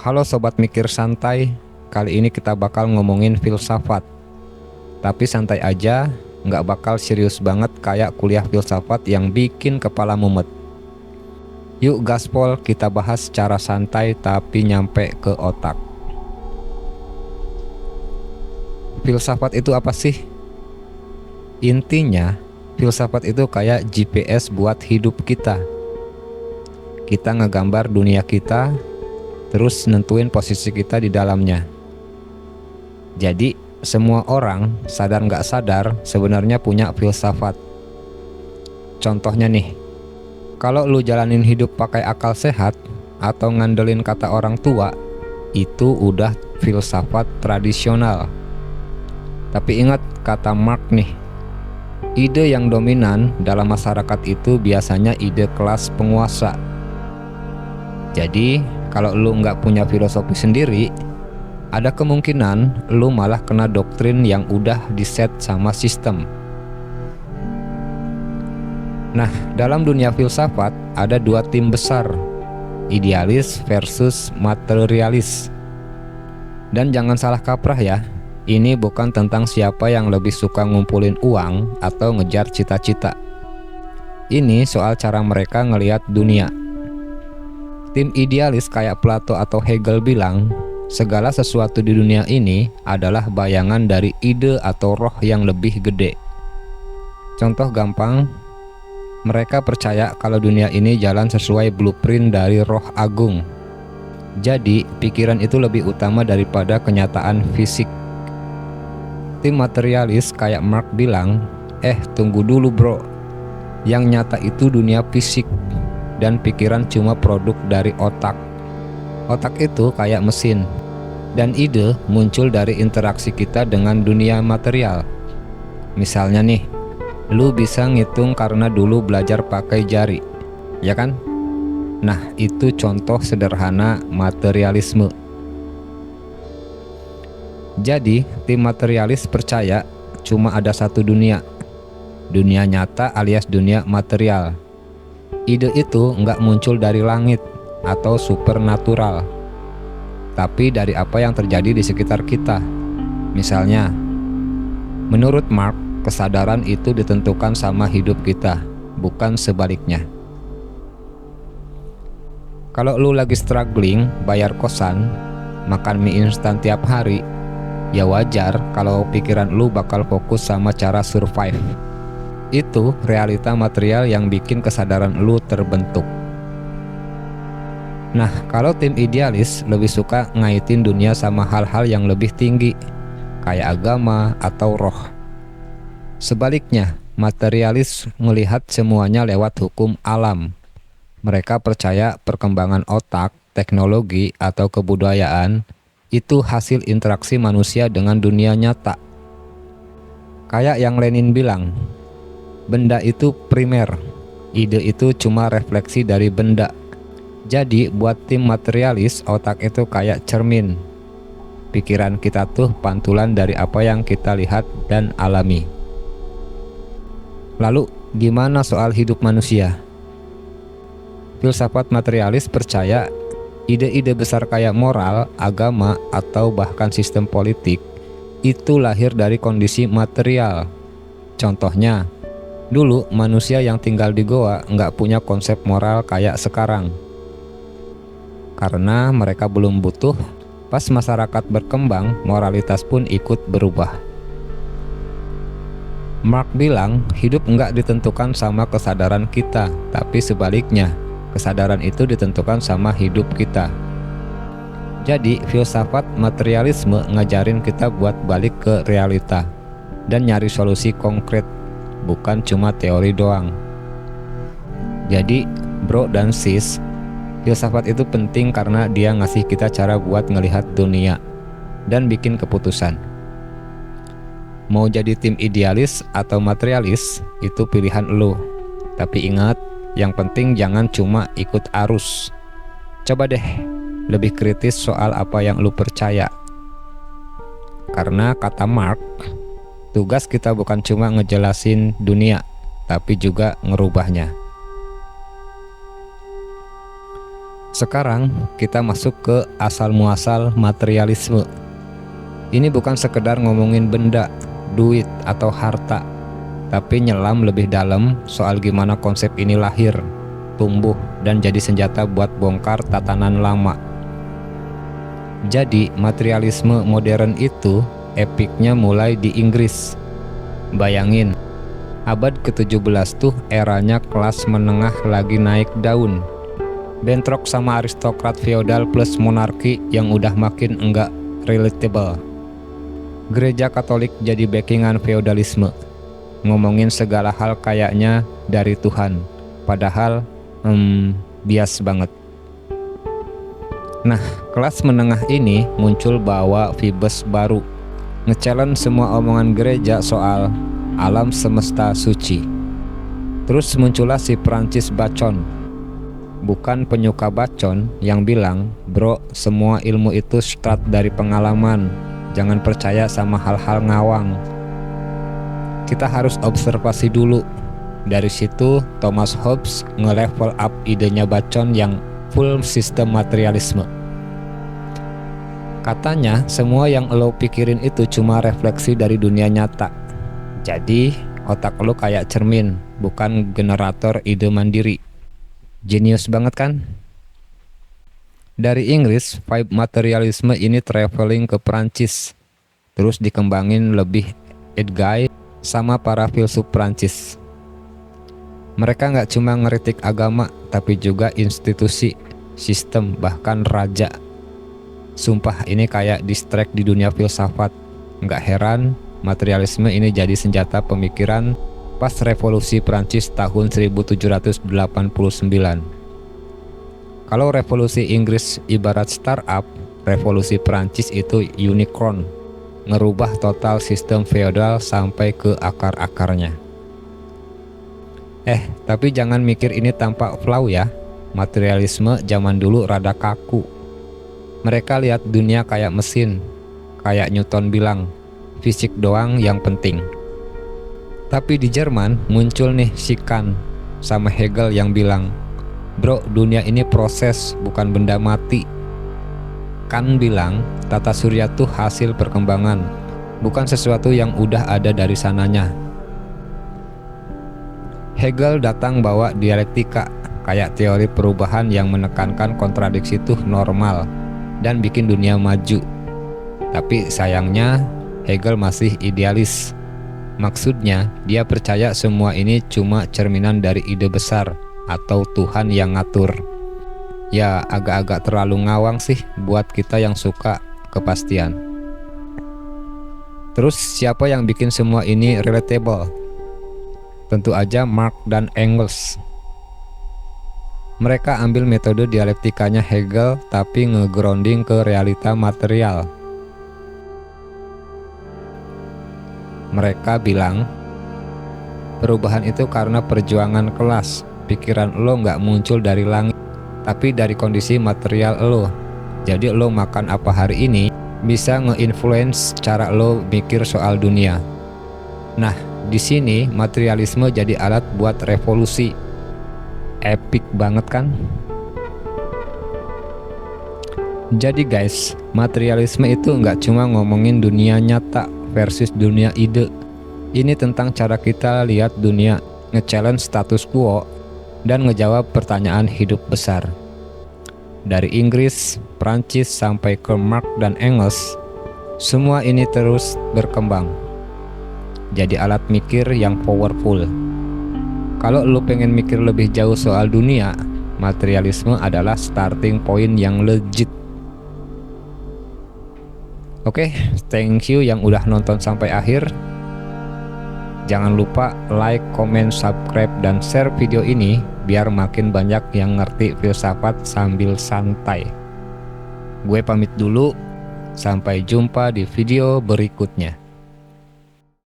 Halo Sobat Mikir Santai, kali ini kita bakal ngomongin filsafat. Tapi santai aja, nggak bakal serius banget kayak kuliah filsafat yang bikin kepala mumet. Yuk gaspol, kita bahas secara santai tapi nyampe ke otak. Filsafat itu apa sih? Intinya, filsafat itu kayak GPS buat hidup kita. Kita ngegambar dunia kita, terus nentuin posisi kita di dalamnya. Jadi semua orang, sadar nggak sadar, sebenarnya punya filsafat. Contohnya nih, kalau lu jalanin hidup pakai akal sehat atau ngandelin kata orang tua, itu udah filsafat tradisional. Tapi ingat kata Marx nih, ide yang dominan dalam masyarakat itu biasanya ide kelas penguasa. Jadi kalau lu nggak punya filosofi sendiri, ada kemungkinan lu malah kena doktrin yang udah diset sama sistem. Nah, dalam dunia filsafat ada dua tim besar, idealis versus materialis. Dan jangan salah kaprah ya, ini bukan tentang siapa yang lebih suka ngumpulin uang atau ngejar cita-cita. Ini soal cara mereka ngelihat dunia. Tim idealis kayak Plato atau Hegel bilang, segala sesuatu di dunia ini adalah bayangan dari ide atau roh yang lebih gede. Contoh gampang, mereka percaya kalau dunia ini jalan sesuai blueprint dari roh agung. Jadi, pikiran itu lebih utama daripada kenyataan fisik. Tim materialis kayak Marx bilang, tunggu dulu bro, yang nyata itu dunia fisik. Dan pikiran cuma produk dari otak. Otak itu kayak mesin, dan ide muncul dari interaksi kita dengan dunia material. Misalnya nih, lu bisa ngitung karena dulu belajar pakai jari, ya kan? Nah, itu contoh sederhana materialisme. Jadi, tim materialis percaya cuma ada satu dunia, dunia nyata alias dunia material. Ide itu nggak muncul dari langit atau supernatural, tapi dari apa yang terjadi di sekitar kita. Misalnya, menurut Marx, kesadaran itu ditentukan sama hidup kita, bukan sebaliknya. Kalau lu lagi struggling bayar kosan, makan mie instan tiap hari, ya wajar kalau pikiran lu bakal fokus sama cara survive. Itu realita material yang bikin kesadaran lu terbentuk. Nah, kalau tim idealis lebih suka ngaitin dunia sama hal-hal yang lebih tinggi, kayak agama atau roh. Sebaliknya, materialis melihat semuanya lewat hukum alam. Mereka percaya perkembangan otak, teknologi, atau kebudayaan itu hasil interaksi manusia dengan dunia nyata. Kayak yang Lenin bilang, benda itu primer, ide itu cuma refleksi dari benda. Jadi buat tim materialis, otak itu kayak cermin. Pikiran kita tuh pantulan dari apa yang kita lihat dan alami. Lalu gimana soal hidup manusia? Filsafat materialis percaya ide-ide besar kayak moral, agama, atau bahkan sistem politik itu lahir dari kondisi material. Contohnya, dulu manusia yang tinggal di goa nggak punya konsep moral kayak sekarang. Karena mereka belum butuh, pas masyarakat berkembang, moralitas pun ikut berubah. Marx bilang, hidup nggak ditentukan sama kesadaran kita, tapi sebaliknya, kesadaran itu ditentukan sama hidup kita. Jadi, filsafat materialisme ngajarin kita buat balik ke realita dan nyari solusi konkret, bukan cuma teori doang. Jadi bro dan sis, filsafat itu penting karena dia ngasih kita cara buat ngelihat dunia dan bikin keputusan. Mau jadi tim idealis atau materialis, itu pilihan lo. Tapi ingat, yang penting jangan cuma ikut arus. Coba deh lebih kritis soal apa yang lo percaya. Karena kata Marx, tugas kita bukan cuma ngejelasin dunia, tapi juga ngerubahnya. Sekarang kita masuk ke asal-muasal materialisme. Ini bukan sekedar ngomongin benda, duit, atau harta, tapi nyelam lebih dalam soal gimana konsep ini lahir, tumbuh, dan jadi senjata buat bongkar tatanan lama. Jadi materialisme modern itu epiknya mulai di Inggris. Bayangin, abad ke-17 tuh eranya kelas menengah lagi naik daun. Bentrok sama aristokrat feodal plus monarki yang udah makin enggak relatable. Gereja Katolik jadi backingan feodalisme, ngomongin segala hal kayaknya dari Tuhan, padahal bias banget. Nah, kelas menengah ini muncul bawa vibes baru, nge-challenge semua omongan gereja soal alam semesta suci. Terus muncullah si Francis Bacon, bukan penyuka bacon, yang bilang, bro, semua ilmu itu start dari pengalaman, jangan percaya sama hal-hal ngawang, kita harus observasi dulu. Dari situ Thomas Hobbes nge-level up idenya Bacon yang full sistem materialisme. Katanya semua yang lo pikirin itu cuma refleksi dari dunia nyata. Jadi otak lo kayak cermin, bukan generator ide mandiri. Genius banget kan? Dari Inggris, vibe materialisme ini traveling ke Prancis, terus dikembangin lebih Edguy sama para filsuf Prancis. Mereka nggak cuma ngeritik agama, tapi juga institusi, sistem, bahkan raja. Sumpah ini kayak distract di dunia filsafat. Nggak heran materialisme ini jadi senjata pemikiran pas revolusi Prancis tahun 1789. Kalau revolusi Inggris ibarat startup, revolusi Prancis itu unicorn, ngerubah total sistem feodal sampai ke akar-akarnya. Tapi jangan mikir ini tampak flaw ya. Materialisme zaman dulu rada kaku. Mereka lihat dunia kayak mesin, kayak Newton bilang, fisik doang yang penting. Tapi di Jerman muncul nih si Kant sama Hegel yang bilang, bro, dunia ini proses, bukan benda mati. Kant bilang tata surya tuh hasil perkembangan, bukan sesuatu yang udah ada dari sananya. Hegel datang bawa dialektika, kayak teori perubahan yang menekankan kontradiksi itu normal dan bikin dunia maju. Tapi sayangnya Hegel masih idealis. Maksudnya dia percaya semua ini cuma cerminan dari ide besar atau Tuhan yang ngatur. Ya agak-agak terlalu ngawang sih buat kita yang suka kepastian. Terus siapa yang bikin semua ini relatable? Tentu aja Marx dan Engels. Mereka ambil metode dialektikanya Hegel tapi nge-grounding ke realita material. Mereka bilang perubahan itu karena perjuangan kelas. Pikiran lo nggak muncul dari langit, tapi dari kondisi material lo. Jadi lo makan apa hari ini bisa nge-influence cara lo mikir soal dunia. Nah, di sini materialisme jadi alat buat revolusi. Epic banget kan? Jadi guys, materialisme itu nggak cuma ngomongin dunia nyata versus dunia ide. Ini tentang cara kita lihat dunia, nge-challenge status quo, dan ngejawab pertanyaan hidup besar. Dari Inggris, Prancis, sampai ke Marx dan Engels, semua ini terus berkembang. Jadi alat mikir yang powerful. Kalau lu pengen mikir lebih jauh soal dunia, materialisme adalah starting point yang legit. Oke, thank you yang udah nonton sampai akhir. Jangan lupa like, comment, subscribe, dan share video ini biar makin banyak yang ngerti filsafat sambil santai. Gue pamit dulu, sampai jumpa di video berikutnya.